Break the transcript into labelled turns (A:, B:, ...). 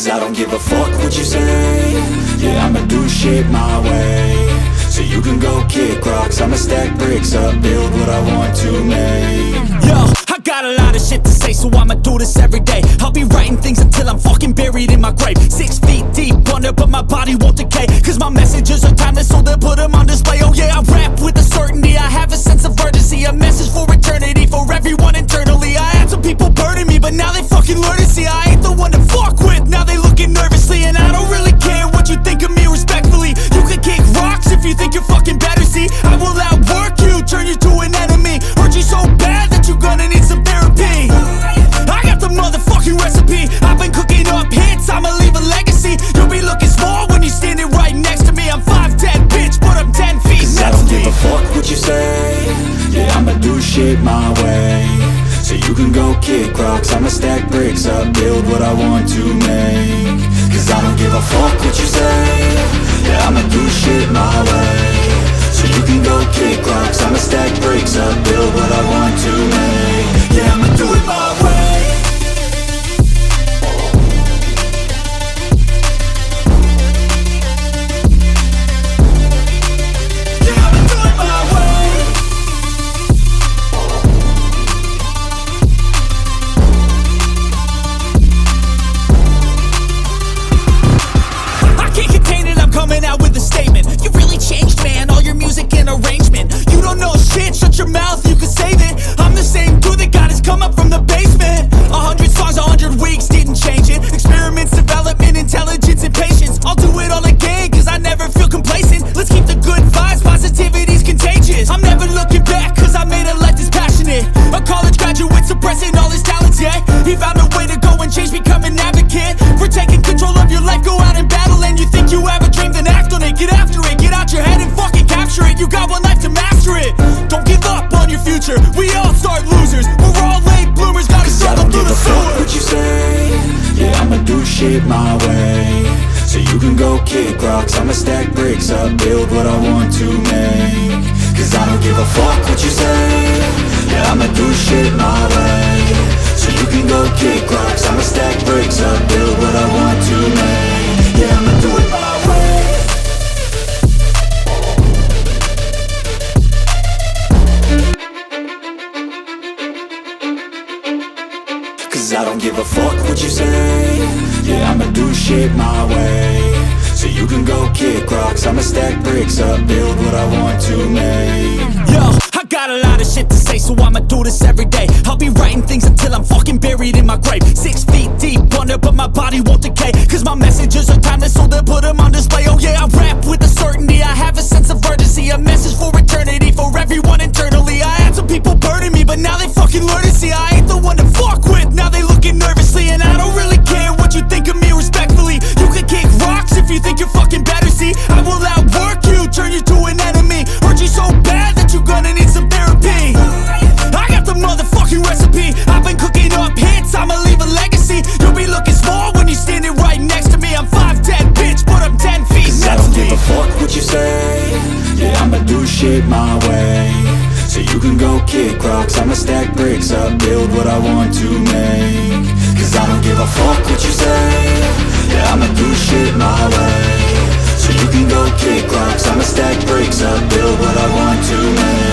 A: Cause I don't give a fuck what you say. Yeah, I'ma do shit my way. So you can go kick rocks, I'ma stack bricks up, build what I want to make.
B: Yo, I got a lot of shit to say, so I'ma do this every day. I'll be writing things until I'm fucking buried in my grave. 6 feet deep under, but my body won't decay. Cause my messages are timeless, so they'll put them on display. Oh yeah, I rap with a certainty, I have a sense of urgency. A message for eternity, for everyone internally. I had some people burning me, but now they fucking learn to see I ain't the one to fuck with, now they looking nervously. And I don't really care what you think of me respectfully. You can kick rocks if you think you're fucking better, see. I will outwork you, turn you to an enemy. Hurt you so bad that you're gonna need some therapy. I got the motherfucking recipe. I've been cooking up hits, I'ma leave a legacy. You'll be looking small when you're standing right next to me. I'm 5'10", bitch, but I'm 10 feet next to me.
A: I don't give a fuck what you say. Yeah, I'ma do shit my way. So you can go kick rocks, I'ma stack bricks up, build what I want to make. Cause I don't give a fuck what you say. Yeah, I'ma do shit my way. So you can go kick rocks, I'ma stack bricks up, build what I want to make. Yeah, I'ma do it my way. Yeah, I'ma do it my way.
B: I can't contain it, I'm coming out with a statement. You really changed, man, all your music and arrangement. You don't know shit, shut your mouth, you can save it. I'm the same dude that got his come up from the basement. 100 songs, 100 weeks, didn't change it. Experiments, development, intelligence, and patience. I'll do it all again, cause I never feel complacent. Let's keep the good vibes, positivity's contagious. I'm never looking back, cause I made a life that's passionate. A college graduate suppressing all his talents, yeah. He found a way to go and change, become an advocate. For taking control of your life, go out and battle. And you think you have a dream, then act on it. Get after it, get out your head and fucking capture it. You got one life to master it. Don't give up on your future, we all start losers. We're all late bloomers, gotta struggle through the sewer.
A: What you say? Yeah, I'ma do shit my way. So you can go kick rocks, I'ma stack bricks up, build what I want to make. Cause I don't give a fuck what you say. Yeah, I'ma do shit my way. So you can go kick rocks, I'ma stack bricks up, build what I want to make. Yeah, I'ma do it my way. Cause I don't give a fuck what you say. Yeah, I'ma do shit my way. So you can go kick rocks, I'ma stack bricks up, build what I want to make.
B: Yo, I got a lot of shit to say, so I'ma do this every day. I'll be writing things until I'm fucking buried in my grave. 6 feet deep under, but my body won't decay. Cause my messages are timeless, so they'll put them on display. Oh yeah, I rap with a certainty, I have a sense of urgency. A message for eternity, for everyone internally. I had some people burning me, but now they fucking learn to see I ain't the one to fuck with, now they looking nervously. And I don't really care what you think of me respectfully. You can kick rocks if you think you're fucking better, see. I will outwork you, turn you to an enemy. Hurt you so bad that you're gonna need some therapy. I got the motherfucking recipe. I've been cooking up hits, I'ma leave a legacy. You'll be looking small when you're standing right next to me. I'm 5'10", bitch, but I'm 10 feet next to me.
A: I don't give a fuck what you say. Yeah, I'ma do shit my way. So you can go kick rocks, I'ma stack bricks up, build what I want to make. Cause I don't give a fuck what you say. Yeah, I'ma do shit my way. So you can go kick rocks, I'ma stack bricks up, build what I want to make.